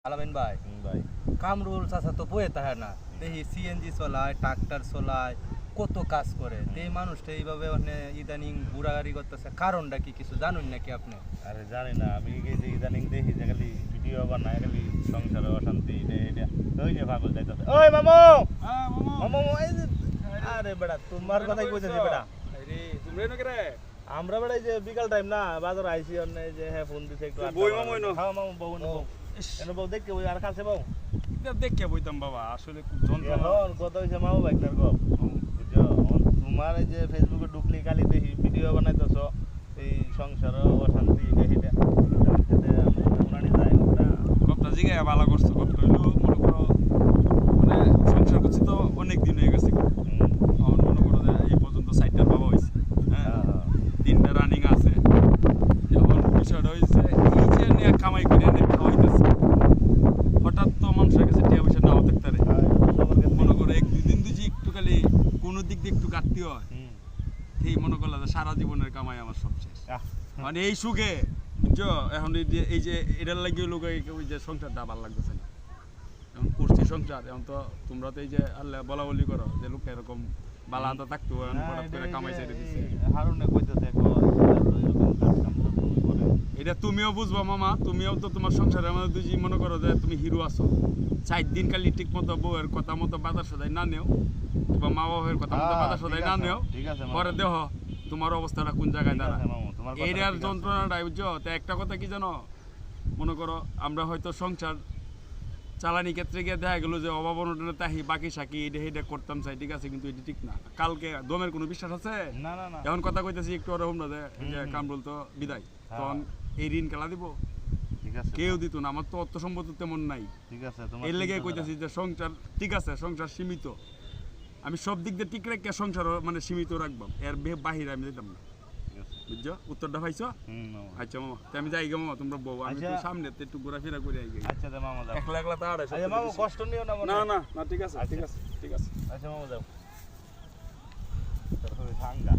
আলামিন ভাই ভাই কামরুল চাচা তো বয়ে থাকে না দেখি সিএনজি চলায় ট্রাক্টর চলায় কত কাজ করে এই মানুষটা এইভাবে মানে ইদানিং বুড়াগাড়ি করতেছে কারণটা কি কিছু জানুন নাকি আপনি? আরে জানি না আমি এই যে ইদানিং দেখি যে খালি ভিডিও বানায় খালি সংসারে অশান্তি এটা ওই যে পাগল যাইতাছে ওই মামু হ্যাঁ মামু মামু এই যে আরে বেটা তোমার কথাই কইতেছি বেটা আরে তুমি রেনো করে আমরা বেটা এই যে বিকাল টাইম না বাজার আইছি অন্য এই যে হ্যাঁ ফোন দিছে একটু বই মামু এনো হ্যাঁ মামু বউ এনো বউ দেখকে ওই আর কাছে বউ দেখে বইতাম বাবা আসলে খুব যন্ত্রণা এখন কত হইছে মামু বাইকটার গপ বুঝছো তোমার এই যে ফেসবুকে ঢুকলি খালি দেখি ভিডিও বানাইতেছ এই সংসার অশান্তি এটা উনানি যায় ওটা গপটা জিগায় ভালো করছো গপটা হইলো মনে করো মানে সংসার করছি তো অনেক দিন হয়ে গেছে এখন মনে করো যে এই পর্যন্ত 60টা বাবা হয়েছে হ্যাঁ 3টা রানিং আছে এখন বিষয়টা হয়েছে এই যে নিয়ে কামাই করে এনে খাওয়াইতেছে হঠাৎ তো মানুষের কাছে টিয়া পয়সা নাও থাকতে পারে মনে করো 1-2 দিন দুজি একটু খালি কোনো দিক দিয়ে একটু কাটতে হয় এই মনে করলো যে সারা জীবনের কামাই আমার সব শেষ মানে এই সুখে বুঝছো এখন এই যে এটার লাগিয়ে লোক ওই যে সংসারটা ভালো লাগতেছে না এখন করছি সংসার এখন তো তোমরা তো এই যে আল্লাহ বলা বলি করো যে লোক এরকম বালা হাতে থাকতো এখন হঠাৎ করে কামাই ছেড়ে দিচ্ছে হারুনে কইতেছে এটা তুমিও বুঝবা মামা তুমিও তো তোমার সংসারে আমাদের দুজি মনে করো যে তুমি হিরো আছো 4 দিন খালি ঠিক মতো বউয়ের কথা মতো বাজার সদাই না নেও বা মা বাবার কথা মতো বাজার সদাই না নেও পরে দেহ তোমার অবস্থাটা কোন জায়গায় দাঁড়ায় এইটার যন্ত্রণাটাই বুঝছো তো একটা কথা কি জানো মনে করো আমরা হয়তো সংসার চালানি ক্ষেত্রে গিয়ে দেখা গেলো যে অভাব অনটনে তাহি বাকি সাকি এটা করতাম চাই ঠিক আছে কিন্তু এটা ঠিক না কালকে দমের কোনো বিশ্বাস আছে না না না এখন কথা কইতেছি একটু ওরকম না যে কামরুল তো বিদায় তখন এই ঋণ খেলা দিব ঠিক আছে কেউ দিত না আমার তো অর্থ সম্পত্তি তেমন নাই ঠিক আছে এর লেগে কইতেছি যে সংসার ঠিক আছে সংসার সীমিত আমি সব দিক দিয়ে ঠিক রেখে সংসার মানে সীমিত রাখবাম এর বাহিরে আমি দিতাম না বুঝছো উত্তরটা পাইছো আচ্ছা মামা আমি যাই গে মামা তোমরা বউ আমি একটু সামনে একটু ঘোরাফেরা করে আই আচ্ছা তো মামা যাও একলা একলা তাড়া আচ্ছা মামা কষ্ট নিও না না না না ঠিক আছে ঠিক আছে ঠিক আছে আচ্ছা মামা যাও তারপরে ঠান্ডা